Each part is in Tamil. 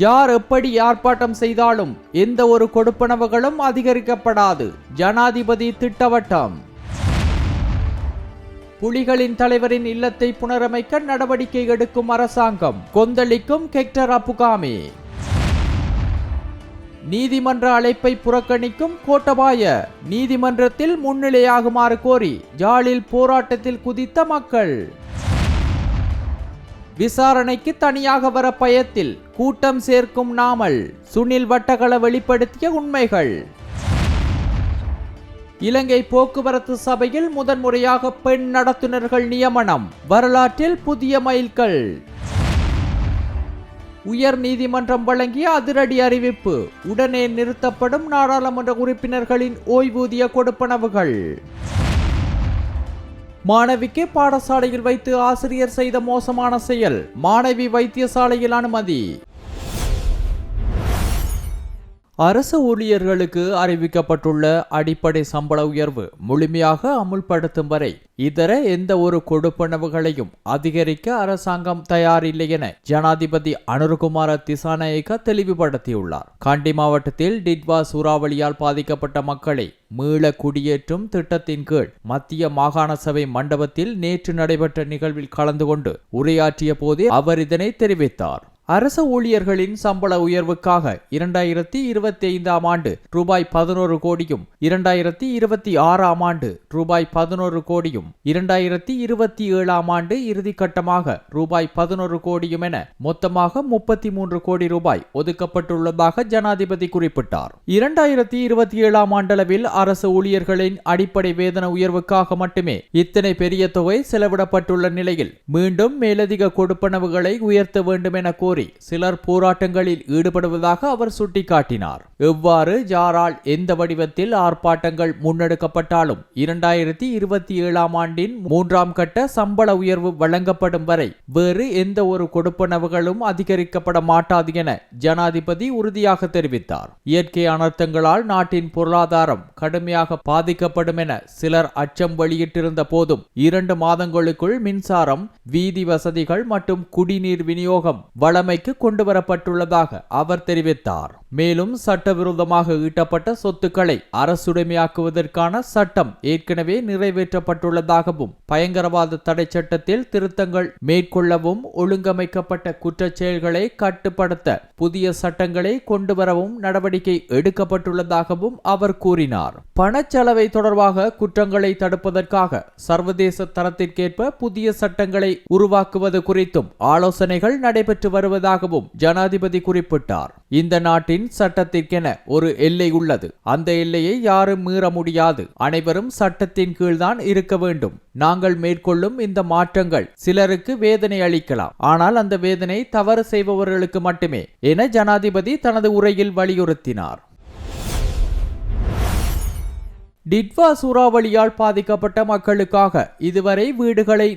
யார் எப்படி ஆர்ப்பாட்டம் செய்தாலும் எந்த ஒரு கொடுப்பனவுகளும் அதிகரிக்கப்படாது. ஜனாதிபதி திட்டவட்டம். புலிகளின் தலைவரின் இல்லத்தை புனரமைக்க நடவடிக்கை எடுக்கும் அரசாங்கம், கொந்தளிக்கும் ஹெக்டர் அப்புகாமி. நீதிமன்ற அழைப்பை புறக்கணிக்கும் கோட்டபாய, நீதிமன்றத்தில் முன்னிலையாகுமாறு கோரி யாழில் போராட்டத்தில் குதித்த மக்கள். விசாரணைக்கு தனியாக வர பயத்தில் கூட்டம் சேர்க்கும் நாமல், சுனில் வட்டகள வெளிப்படுத்திய உண்மைகள். இலங்கை போக்குவரத்து சபையில் முதன்முறையாக பெண் நடத்துனர்கள் நியமனம், வரலாற்றில் புதிய மைல்கல். உயர் நீதிமன்றம் வழங்கிய அதிரடி அறிவிப்பு, உடனே நிறுத்தப்படும் நாடாளுமன்ற உறுப்பினர்களின் ஓய்வூதிய கொடுப்பனவுகள். மாணவிக்கு பாடசாலையில் வைத்து ஆசிரியர் செய்த மோசமான செயல், மாணவி வைத்தியசாலையில் அனுமதி. அரசு ஊழியர்களுக்கு அறிவிக்கப்பட்டுள்ள அடிப்படை சம்பள உயர்வு முழுமையாக அமுல்படுத்தும் வரை இதர எந்த ஒரு கொடுப்பனவுகளையும் அதிகரிக்க அரசாங்கம் தயாரில்லை என ஜனாதிபதி அனுரகுமார திசாநாயக்க தெளிவுபடுத்தியுள்ளார். காண்டி மாவட்டத்தில் டிட்வா சூறாவளியால் பாதிக்கப்பட்ட மக்களை மீள குடியேற்றும் திட்டத்தின் கீழ் மத்திய மாகாண சபை மண்டபத்தில் நேற்று நடைபெற்ற நிகழ்வில் கலந்து கொண்டு உரையாற்றிய போதே அவர் இதனை தெரிவித்தார். அரசு ஊழியர்களின் சம்பள உயர்வுக்காக 2025ஆம் ஆண்டு ரூபாய் 11 கோடியும் 2026ஆம் ஆண்டு ரூபாய் 11 கோடியும் 2027ஆம் ஆண்டு இறுதிக்கட்டமாக ரூபாய் 11 கோடியும் என மொத்தமாக 33 கோடி ரூபாய் ஒதுக்கப்பட்டுள்ளதாக ஜனாதிபதி குறிப்பிட்டார். 2027ஆம் ஆண்டளவில் அரசு ஊழியர்களின் அடிப்படை வேதன உயர்வுக்காக மட்டுமே இத்தனை பெரிய தொகை செலவிடப்பட்டுள்ள நிலையில் மீண்டும் மேலதிக கொடுப்பனவுகளை உயர்த்த வேண்டும் என கோரி சிலர் போராட்டங்களில் ஈடுபடுவதாக அவர் சுட்டிக்காட்டினார். எவ்வாறு யாரால் எந்த வடிவத்தில் ஆர்ப்பாட்டங்கள் முன்னெடுக்கப்பட்டாலும் 2027ஆம் ஆண்டின் 3ஆம் கட்ட சம்பள உயர்வு வழங்கப்படும் வரை வேறு எந்த ஒரு கொடுப்பனவுகளும் அதிகரிக்கப்பட மாட்டாது என ஜனாதிபதி உறுதியாக தெரிவித்தார். இயற்கை அனர்த்தங்களால் நாட்டின் பொருளாதாரம் கடுமையாக பாதிக்கப்படும் என சிலர் அச்சம் வெளியிட்டிருந்த போதும் 2 மாதங்களுக்குள் மின்சாரம், வீதி வசதிகள் மற்றும் குடிநீர் விநியோகம் வழமைக்கு கொண்டுவரப்பட்டுள்ளதாக அவர் தெரிவித்தார். மேலும் சட்டவிரோதமாக ஈட்டப்பட்ட சொத்துக்களை அரசுடைமையாக்குவதற்கான சட்டம் ஏற்கனவே நிறைவேற்றப்பட்டுள்ளதாகவும் பயங்கரவாத தடை சட்டத்தில் திருத்தங்கள் மேற்கொள்ளவும் ஒழுங்கமைக்கப்பட்ட குற்றச் செயல்களை கட்டுப்படுத்த புதிய சட்டங்களை கொண்டுவரவும் நடவடிக்கை எடுக்கப்பட்டுள்ளதாகவும் அவர் கூறினார். பணச்செலவை தொடர்பாக குற்றங்களை தடுப்பதற்காக சர்வதேச தரத்திற்கேற்ப புதிய சட்டங்களை உருவாக்குவது குறித்தும் ஆலோசனைகள் நடைபெற்று வருவதாகவும் ஜனாதிபதி குறிப்பிட்டார். இந்த நாட்டின் சட்டத்திற்கென ஒரு எல்லை உள்ளது. அந்த எல்லையை யாரும் மீற முடியாது. அனைவரும் சட்டத்தின் கீழ்தான் இருக்க வேண்டும். நாங்கள் மேற்கொள்ளும் இந்த மாற்றங்கள் சிலருக்கு வேதனை அளிக்கலாம், ஆனால் அந்த வேதனை தவறு செய்பவர்களுக்கு மட்டுமே என ஜனாதிபதி தனது உரையில் வலியுறுத்தினார். டிட்வா சூறாவளியால் பாதிக்கப்பட்ட மக்களுக்காக இதுவரை வீடுகளை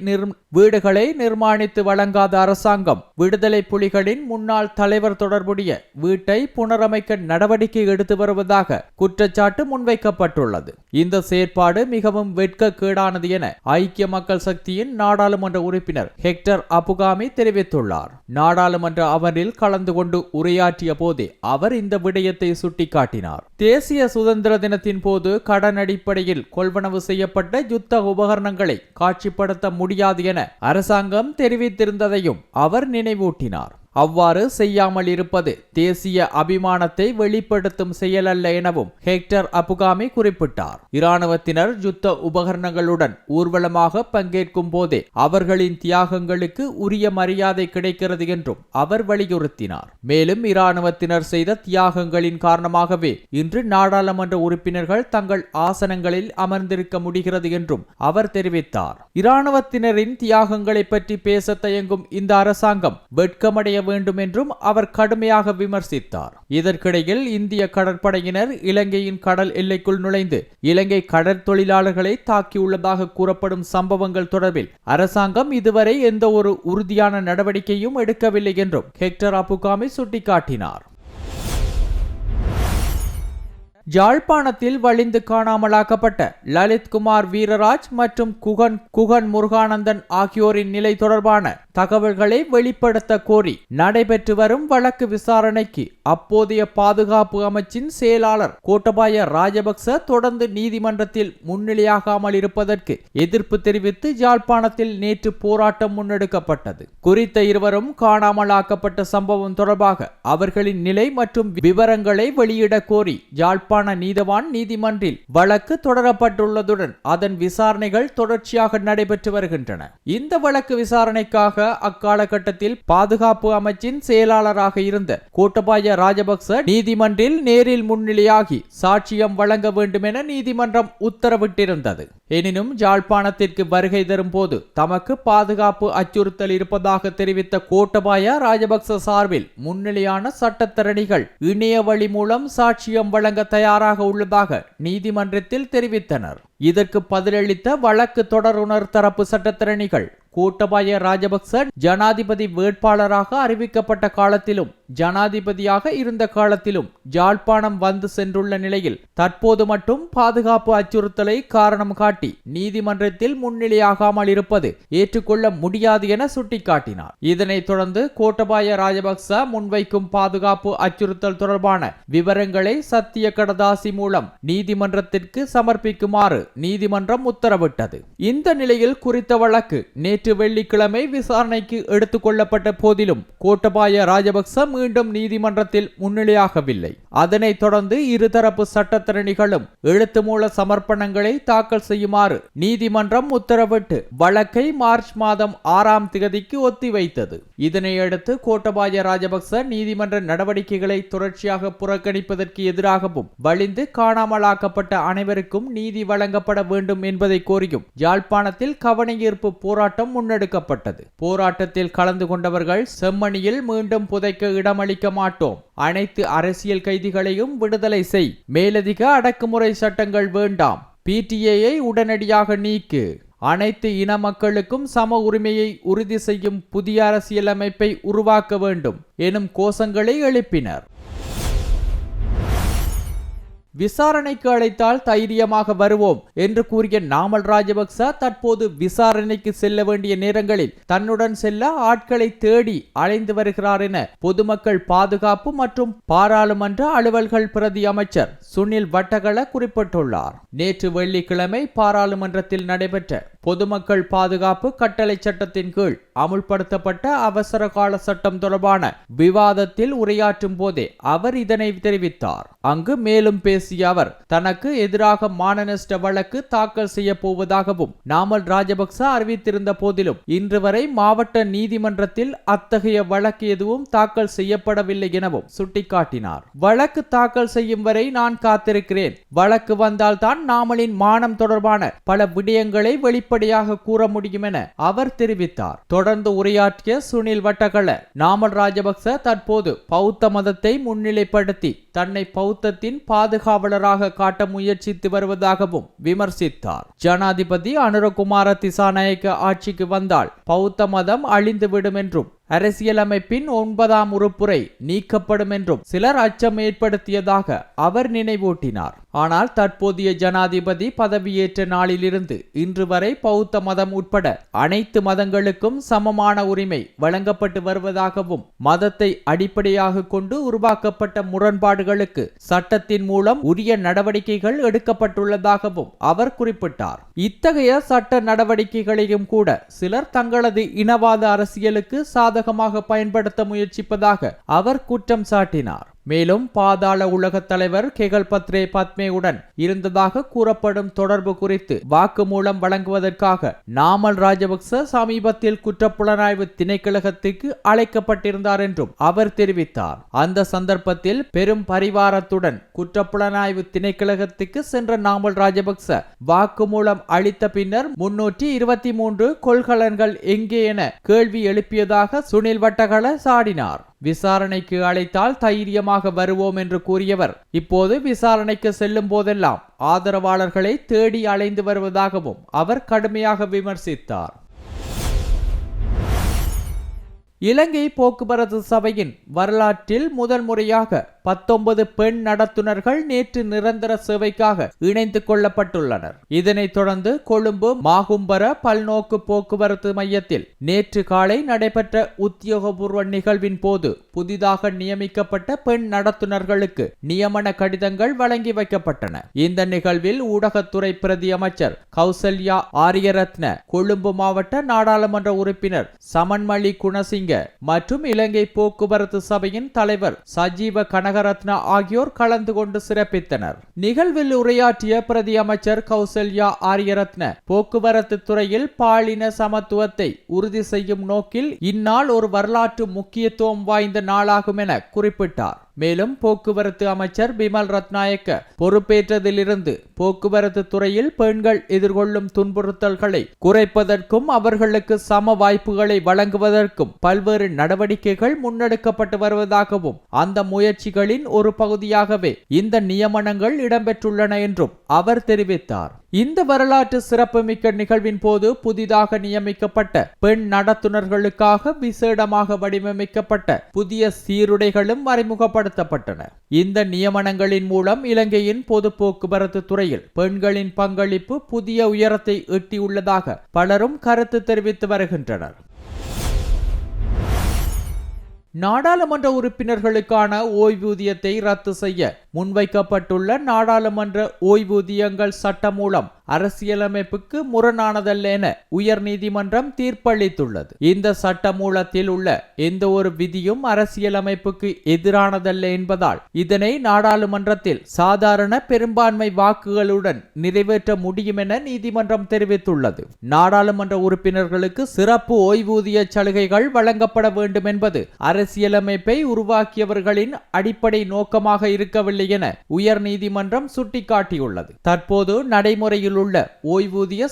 நிர்மாணித்து வழங்காத அரசாங்கம் விடுதலை புலிகளின் முன்னாள் தலைவர் தொடர்புடைய வீட்டை புனரமைக்க நடவடிக்கை எடுத்து வருவதாக குற்றச்சாட்டு முன்வைக்கப்பட்டுள்ளது. இந்த செயற்பாடு மிகவும் வெட்கக்கேடானது என ஐக்கிய மக்கள் சக்தியின் நாடாளுமன்ற உறுப்பினர் ஹெக்டர் அப்புகாமி தெரிவித்துள்ளார். நாடாளுமன்ற அமர்வில் கலந்து கொண்டு உரையாற்றிய போதே அவர் இந்த விடயத்தை சுட்டிக்காட்டினார். தேசிய சுதந்திர தினத்தின் போது கடன் அடிப்படையில் கொள்வனவு செய்யப்பட்ட யுத்த உபகரணங்களை காட்சிப்படுத்த முடியாது என அரசாங்கம் தெரிவித்திருந்ததையும் அவர் நினைவூட்டினார். அவ்வாறு செய்யாமல் இருப்பது தேசிய அபிமானத்தை வெளிப்படுத்தும் செயல் அல்ல எனவும் ஹெக்டர் அப்புகாமி குறிப்பிட்டார். இராணுவத்தினர் யுத்த உபகரணங்களுடன் ஊர்வலமாக பங்கேற்கும் போதே அவர்களின் தியாகங்களுக்கு உரிய மரியாதை கிடைக்கிறது என்றும் அவர் வலியுறுத்தினார். மேலும் இராணுவத்தினர் செய்த தியாகங்களின் காரணமாகவே இன்று நாடாளுமன்ற உறுப்பினர்கள் தங்கள் ஆசனங்களில் அமர்ந்திருக்க முடிகிறது என்றும் அவர் தெரிவித்தார். இராணுவத்தினரின் தியாகங்களை பற்றி பேச தயங்கும் இந்த அரசாங்கம் வெட்கமடைய வேண்டும் என்றும் அவர் கடுமையாக விமர்சித்தார். இதற்கிடையில் இந்திய கடற்படையினர் இலங்கையின் கடல் எல்லைக்குள் நுழைந்து இலங்கை கடற்தொழிலாளர்களை தாக்கியுள்ளதாக கூறப்படும் சம்பவங்கள் தொடர்பில் அரசாங்கம் இதுவரை எந்த ஒரு உறுதியான நடவடிக்கையும் எடுக்கவில்லை என்றும் ஹெக்டர் அப்புகாமி சுட்டிக்காட்டினார். யாழ்ப்பாணத்தில் வலிந்து காணாமலாக்கப்பட்ட லலித்குமார் வீரராஜ் மற்றும் குகன் முருகானந்தன் ஆகியோரின் நிலை தொடர்பான தகவல்களை வெளிப்படுத்த கோரி நடைபெற்று வரும் வழக்கு விசாரணைக்கு அப்போதைய பாதுகாப்பு அமைச்சின் செயலாளர் கோட்டபாய ராஜபக்ச தொடர்ந்து நீதிமன்றத்தில் முன்னிலையாகாமல் இருப்பதற்கு எதிர்ப்பு தெரிவித்து யாழ்ப்பாணத்தில் நேற்று போராட்டம் முன்னெடுக்கப்பட்டது. குறித்த இருவரும் காணாமலாக்கப்பட்ட சம்பவம் தொடர்பாக அவர்களின் நிலை மற்றும் விவரங்களை வெளியிட கோரி யாழ்ப்பாண நீதவான் நீதிமன்றில் வழக்கு தொடரப்பட்டுள்ளதுடன் அதன் விசாரணைகள் தொடர்ச்சியாக நடைபெற்று வருகின்றன. இந்த வழக்கு விசாரணைக்காக அக்காலகட்டத்தில் பாதுகாப்பு அமைச்சின் செயலாளராக இருந்த கோட்டபாய ராஜபக்ச நீதிமன்றில் நேரில் முன்னிலையாகி சாட்சியம் வழங்க வேண்டும் என நீதிமன்றம் உத்தரவிட்டிருந்தது. எனினும் யாழ்ப்பாணத்திற்கு வருகை தரும் போது தமக்கு பாதுகாப்பு அச்சுறுத்தல் இருப்பதாக தெரிவித்த கோட்டபாய ராஜபக்ச சார்பில் முன்னிலையான சட்டத்தரணிகள் இணைய வழி மூலம் சாட்சியம் வழங்க தயாராக உள்ளதாக நீதிமன்றத்தில் தெரிவித்தனர். இதற்கு பதிலளித்த வழக்கு தொடருனர் தரப்பு சட்டத்தரணிகள் கோட்டபாய ராஜபக்ச ஜனாதிபதி வேட்பாளராக அறிவிக்கப்பட்ட காலத்திலும் ஜனாதிபதியாக இருந்த காலத்திலும் யாழ்ப்பாணம் வந்து சென்றுள்ள நிலையில் தற்போது மட்டும் பாதுகாப்பு அச்சுறுத்தலை காரணம் காட்டி நீதிமன்றத்தில் முன்னிலையாகாமல் இருப்பது ஏற்றுக்கொள்ள முடியாது என சுட்டிக்காட்டினார். இதனைத் தொடர்ந்து கோட்டபாய ராஜபக்ச முன்வைக்கும் பாதுகாப்பு அச்சுறுத்தல் தொடர்பான விவரங்களை சத்திய கடதாசி மூலம் நீதிமன்றத்திற்கு சமர்ப்பிக்குமாறு நீதிமன்றம் உத்தரவிட்டது. இந்த நிலையில் குறித்த வழக்கு நேற்று வெள்ளிக்கிழமை விசாரணைக்கு எடுத்துக் கொள்ளப்பட்ட போதிலும் கோட்டபாய ராஜபக்ச மீண்டும் நீதிமன்றத்தில் முன்னிலையாகவில்லை. அதனைத் தொடர்ந்து இருதரப்பு சட்டத்தரணிகளும் எழுத்து மூல சமர்ப்பணங்களை தாக்கல் செய்யுமாறு நீதிமன்றம் உத்தரவிட்டு வழக்கை மார்ச் மாதம் 6ஆம் தேதிக்கு ஒத்திவைத்தது. இதனையடுத்து கோட்டபாய ராஜபக்ச நீதிமன்ற நடவடிக்கைகளை தொடர்ச்சியாக புறக்கணிப்பதற்கு எதிராகவும் வலிந்து காணாமலாக்கப்பட்ட அனைவருக்கும் நீதி வழங்கப்பட வேண்டும் என்பதை கோரியும் யாழ்ப்பாணத்தில் கவனஈர்ப்பு போராட்டம் முன்னெடுக்கப்பட்டது. போராட்டத்தில் கலந்து கொண்டவர்கள் செம்மணியில் மீண்டும் புதைக்க இடமளிக்க மாட்டோம், அனைத்து அரசியல் கைதிகளையும் விடுதலை செய், மேலதிக அடக்குமுறை சட்டங்கள் வேண்டாம், PTA உடனடியாக நீக்கு, அனைத்து இன மக்களுக்கும் சம உரிமையை உறுதி செய்யும் புதிய அரசியலமைப்பை உருவாக்க வேண்டும் எனும் கோஷங்களை எழுப்பினர். விசாரணைக்கு அழைத்தால் தைரியமாக வருவோம் என்று கூறிய நாமல் ராஜபக்ச தற்போது விசாரணைக்கு செல்ல வேண்டிய நேரங்களில் தன்னுடன் செல்ல ஆட்களை தேடி அலைந்து வருகிறார் என பொதுமக்கள் பாதுகாப்பு மற்றும் பாராளுமன்ற அலுவல்கள் பிரதி அமைச்சர் சுனில் வட்டகள குறிப்பிட்டுள்ளார். நேற்று வெள்ளிக்கிழமை பாராளுமன்றத்தில் நடைபெற்ற பொதுமக்கள் பாதுகாப்பு கட்டளை சட்டத்தின் கீழ் அமுல்படுத்தப்பட்ட அவசர கால சட்டம் தொடர்பான விவாதத்தில் உரையாற்றும் போதே அவர் இதனை தெரிவித்தார். அங்கு மேலும் பேசிய அவர் தனக்கு எதிராக மானநஷ்ட வழக்கு தாக்கல் செய்ய போவதாகவும் நாமல் ராஜபக்ச அறிவித்திருந்த போதிலும் இன்று வரை மாவட்ட நீதிமன்றத்தில் அத்தகைய வழக்கு எதுவும் தாக்கல் செய்யப்படவில்லை எனவும் சுட்டிக்காட்டினார். வழக்கு தாக்கல் செய்யும் வரை நான் காத்திருக்கிறேன். வழக்கு வந்தால் தான் நாமலின் மானம் தொடர்பான பல விடயங்களை வெளிப்படையாக கூற முடியும் என அவர் தெரிவித்தார். தொடர்ந்து உரையாற்றிய சுனில் வட்டகள நாமல் ராஜபக்ச தற்போது பௌத்த மதத்தை முன்னிலைப்படுத்தி தன்னை பௌத்தத்தின் பாதுகாவலராக காட்ட முயற்சித்து வருவதாகவும் விமர்சித்தார். ஜனாதிபதி அனுரகுமார திசாநாயக்க ஆட்சிக்கு வந்தால் பௌத்த மதம் அழிந்துவிடும் என்றும் அரசியலமைப்பின் 9ஆம் உறுப்புரை நீக்கப்படும் என்றும் சிலர் அச்சம் ஏற்படுத்தியதாக அவர் நினைவூட்டினார். ஆனால் தற்போதைய ஜனாதிபதி பதவியேற்ற நாளிலிருந்து இன்று வரை பௌத்த மதம் உட்பட அனைத்து மதங்களுக்கும் சமமான உரிமை வழங்கப்பட்டு வருவதாகவும் மதத்தை அடிப்படையாக கொண்டு உருவாக்கப்பட்ட முரண்பாடுகளுக்கு சட்டத்தின் மூலம் உரிய நடவடிக்கைகள் எடுக்கப்பட்டுள்ளதாகவும் அவர் குறிப்பிட்டார். இத்தகைய சட்ட நடவடிக்கைகளையும் கூட சிலர் தங்களது இனவாத அரசியலுக்கு சாதகமாக பயன்படுத்த முயற்சிப்பதாக அவர் குற்றம் சாட்டினார். மேலும் பாதாள உலக தலைவர் கெகல்பத்ரே பத்மேவுடன் இருந்ததாக கூறப்படும் தொடர்பு குறித்து வாக்குமூலம் வழங்குவதற்காக நாமல் ராஜபக்ச சமீபத்தில் குற்றப்புலனாய்வு திணைக்களகத்திற்கு அழைக்கப்பட்டிருந்தார் என்றும் அவர் தெரிவித்தார். அந்த சந்தர்ப்பத்தில் பெரும் பரிவாரத்துடன் குற்றப்புலனாய்வு திணைக்களகத்துக்கு சென்ற நாமல் ராஜபக்ச வாக்குமூலம் அளித்த பின்னர் 323 கொள்கலன்கள் எங்கே என கேள்வி எழுப்பியதாக சுனில் வட்டகள சாடினார். விசாரணைக்கு அழைத்தால் தைரியமாக வருவோம் என்று கூறியவர் இப்போது விசாரணைக்கு செல்லும் போதெல்லாம் ஆதரவாளர்களை தேடி அலைந்து வருவதாகவும் அவர் கடுமையாக விமர்சித்தார். இலங்கை போக்குவரத்து சபையின் வரலாற்றில் முதல் முறையாக 19 பெண் நடத்துனர்கள் நேற்று நிரந்தர சேவைக்காக இணைந்து கொள்ளப்பட்டுள்ளனர். இதனைத் தொடர்ந்து கொழும்பு மாகும்பர பல்நோக்கு போக்குவரத்து மையத்தில் நேற்று காலை நடைபெற்ற உத்தியோகபூர்வ நிகழ்வின் போது புதிதாக நியமிக்கப்பட்ட பெண் நடத்துனர்களுக்கு நியமன கடிதங்கள் வழங்கி வைக்கப்பட்டன. இந்த நிகழ்வில் ஊடகத்துறை பிரதி அமைச்சர் கௌசல்யா ஆரியரத்ன, கொழும்பு மாவட்ட நாடாளுமன்ற உறுப்பினர் சமன்மலி குணசிங்க மற்றும் இலங்கை போக்குவரத்து சபையின் தலைவர் சஜீவ கனகரத்ன ஆகியோர் கலந்து கொண்டு சிறப்பித்தனர். நிகழ்வில் உரையாற்றிய பிரதி அமைச்சர் கௌசல்யா ஆரியரத்ன, போக்குவரத்து துறையில் பாலின சமத்துவத்தை உறுதி செய்யும் நோக்கில் இந்நாள் ஒரு வரலாற்று முக்கியத்துவம் வாய்ந்த நாளாகும் என குறிப்பிட்டார். மேலும் போக்குவரத்து அமைச்சர் பிமல் ரத்நாயக்க பொறுப்பேற்றதிலிருந்து போக்குவரத்து துறையில் பெண்கள் எதிர்கொள்ளும் துன்புறுத்தல்களை குறைப்பதற்கும் அவர்களுக்கு சம வாய்ப்புகளை வழங்குவதற்கும் பல்வேறு நடவடிக்கைகள் முன்னெடுக்கப்பட்டு வருவதாகவும் அந்த முயற்சிகளின் ஒரு பகுதியாகவே இந்த நியமனங்கள் இடம்பெற்றுள்ளன என்றும் அவர் தெரிவித்தார். இந்த வரலாற்று சிறப்புமிக்க நிகழ்வின் போது புதிதாக நியமிக்கப்பட்ட பெண் நடத்துனர்களுக்காக விசேடமாக வடிவமைக்கப்பட்ட புதிய சீருடைகளும் அறிமுகப்படுத்தப்பட்டன. இந்த நியமனங்களின் மூலம் இலங்கையின் பொது போக்குவரத்து துறையில் பெண்களின் பங்களிப்பு புதிய உயரத்தை எட்டியுள்ளதாக பலரும் கருத்து தெரிவித்து வருகின்றனர். நாடாளுமன்ற உறுப்பினர்களுக்கான ஓய்வூதியத்தை ரத்து செய்ய முன்வைக்கப்பட்டுள்ள நாடாளுமன்ற ஓய்வூதியங்கள் சட்டம் மூலம் அரசியலமைப்புக்கு முரணானதல்ல என உயர்நீதிமன்றம் தீர்ப்பளித்துள்ளது. இந்த சட்ட மூலத்தில் உள்ள எந்த ஒரு விதியும் அரசியலமைப்புக்கு எதிரானதல்ல என்பதால் இதனை நாடாளுமன்றத்தில் சாதாரண பெரும்பான்மை வாக்குகளுடன் நிறைவேற்ற முடியும் என நீதிமன்றம் தெரிவித்துள்ளது. நாடாளுமன்ற உறுப்பினர்களுக்கு சிறப்பு ஓய்வூதிய சலுகைகள் வழங்கப்பட வேண்டும் என்பது அரசியலமைப்பை உருவாக்கியவர்களின் அடிப்படை நோக்கமாக இருக்கவில்லை என உயர் நீதிமன்றம் சுட்டிக்காட்டியுள்ளது. தற்போது நடைமுறையில் உள்ள ஓய்வூதிய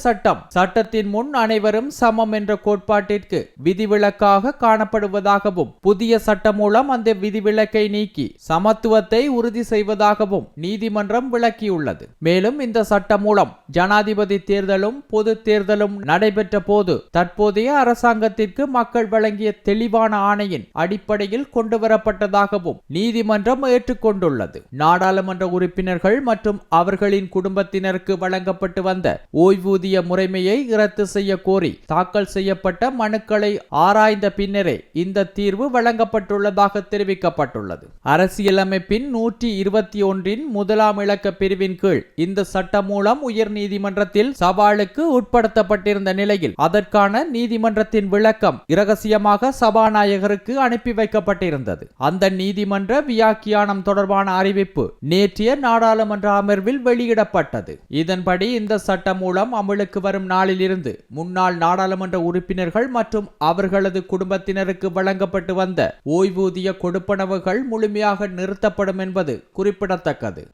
சட்டத்தின் முன் அனைவரும் சமம் என்ற கோட்பாட்டிற்கு விதிவிலக்காக காணப்படுவதாகவும் புதிய சட்டம் மூலம் அந்த விதிவிலக்கை நீக்கி சமத்துவத்தை உறுதி செய்வதாகவும் நீதிமன்றம் விளக்கியுள்ளது. மேலும் இந்த சட்டம் மூலம் ஜனாதிபதி தேர்தலும் பொது தேர்தலும் நடைபெற்ற போது தற்போதைய அரசாங்கத்திற்கு மக்கள் வழங்கிய தெளிவான ஆணையின் அடிப்படையில் கொண்டுவரப்பட்டதாகவும் நீதிமன்றம் ஏற்றுக்கொண்டுள்ளது. நாடாளுமன்ற உறுப்பினர்கள் மற்றும் அவர்களின் குடும்பத்தினருக்கு வழங்கப்பட்ட வந்த ஓய்வூதிய முறைமையை ரத்து செய்ய கோரி தாக்கல் செய்யப்பட்ட மனுக்களை ஆராய்ந்த பின்னரே இந்த தீர்வு வழங்கப்பட்டுள்ளதாக தெரிவிக்கப்பட்டுள்ளது. அரசியலமைப்பின் 121 முதலாம் இலக்க பிரிவின் கீழ் இந்த சட்டம் மூலம் உயர் நீதிமன்றத்தில் சவாலுக்கு உட்படுத்தப்பட்டிருந்த நிலையில் அதற்கான நீதிமன்றத்தின் விளக்கம் இரகசியமாக சபாநாயகருக்கு அனுப்பி வைக்கப்பட்டிருந்தது. அந்த நீதிமன்ற வியாக்கியானம் தொடர்பான அறிவிப்பு நேற்றைய நாடாளுமன்ற அமர்வில் வெளியிடப்பட்டது. இதன்படி இந்த சட்டம் மூலம் அமலுக்கு வரும் நாளிலிருந்து முன்னாள் நாடாளுமன்ற உறுப்பினர்கள் மற்றும் அவர்களது குடும்பத்தினருக்கு வழங்கப்பட்டு வந்த ஓய்வூதிய கொடுப்பனவுகள் முழுமையாக நிறுத்தப்படும் என்பது குறிப்பிடத்தக்கது.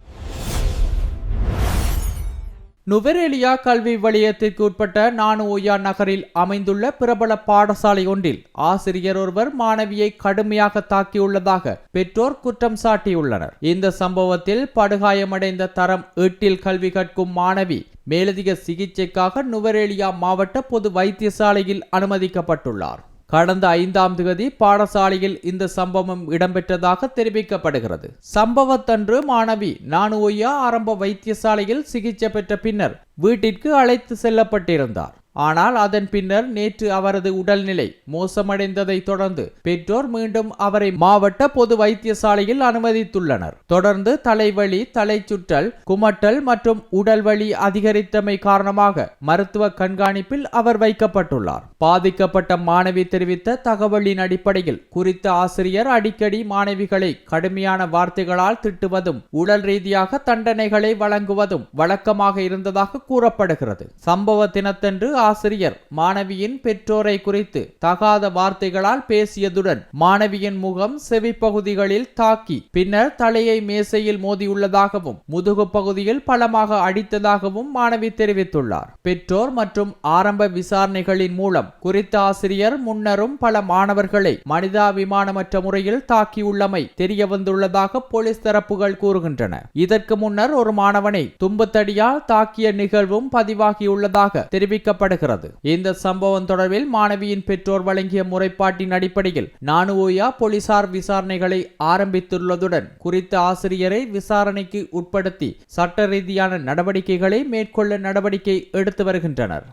நுவரெலியா கல்வி வலயத்திற்கு உட்பட்ட நானுஓயா நகரில் அமைந்துள்ள பிரபல பாடசாலை ஒன்றில் ஆசிரியர் ஒருவர் மாணவியை கடுமையாக தாக்கியுள்ளதாக பெற்றோர் குற்றம் சாட்டியுள்ளனர். இந்த சம்பவத்தில் படுகாயமடைந்த தரம் 8 கல்வி கற்கும் மாணவி மேலதிக சிகிச்சைக்காக நுவரெலியா மாவட்ட பொது வைத்தியசாலையில் அனுமதிக்கப்பட்டுள்ளார். கடந்த 5ஆம் தேதி பாடசாலையில் இந்த சம்பவம் இடம்பெற்றதாக தெரிவிக்கப்படுகிறது. சம்பவத்தன்று மாணவி நானுஓயா ஆரம்ப வைத்தியசாலையில் சிகிச்சை பெற்ற பின்னர் வீட்டிற்கு அழைத்து செல்லப்பட்டிருந்தார். ஆனால் அதன் பின்னர் நேற்று அவரது உடல்நிலை மோசமடைந்ததை தொடர்ந்து பெற்றோர் மீண்டும் அவரை மாவட்ட பொது வைத்தியசாலையில் அனுமதித்துள்ளனர். தொடர்ந்து தலைவலி, தலைச்சுற்றல், குமட்டல் மற்றும் உடல்வலி அதிகரித்தமை காரணமாக மருத்துவ கண்காணிப்பில் அவர் வைக்கப்பட்டுள்ளார். பாதிக்கப்பட்ட மாணவி தெரிவித்த தகவலின் அடிப்படையில் குறித்த ஆசிரியர் அடிக்கடி மாணவிகளை கடுமையான வார்த்தைகளால் திட்டுவதும் உடல் ரீதியாக தண்டனைகளை வழங்குவதும் வழக்கமாக இருந்ததாக கூறப்படுகிறது. சம்பவ தினத்தன்று ஆசிரியர் மாணவியின் பெற்றோரை குறித்து தகாத வார்த்தைகளால் பேசியதுடன் மாணவியின் முகம், செவி பகுதிகளில் தாக்கி பின்னர் தலையை மேசையில் மோதியுள்ளதாகவும் முதுகு பகுதியில் பலமாக அடித்ததாகவும் மாணவி தெரிவித்துள்ளார். பெற்றோர் மற்றும் ஆரம்ப விசாரணைகளின் மூலம் குறித்த ஆசிரியர் முன்னரும் பல மாணவர்களை மனிதாபிமானமற்ற முறையில் தாக்கியுள்ளமை தெரிய வந்துள்ளதாக போலீஸ் தரப்புகள் கூறுகின்றன. இதற்கு முன்னர் ஒரு மாணவனை தும்புத்தடியால் தாக்கிய நிகழ்வும் பதிவாகியுள்ளதாக தெரிவிக்கப்படும் கூறப்படுகிறது. இந்த சம்பவம் தொடர்பில் மாணவியின் பெற்றோர் வழங்கிய முறைப்பாட்டின் அடிப்படையில் நானுஓயா போலீசார் விசாரணைகளை ஆரம்பித்துள்ளதுடன் குறித்த ஆசிரியரை விசாரணைக்கு உட்படுத்தி சட்ட ரீதியான நடவடிக்கைகளை மேற்கொள்ள நடவடிக்கை எடுத்து வருகின்றனர்.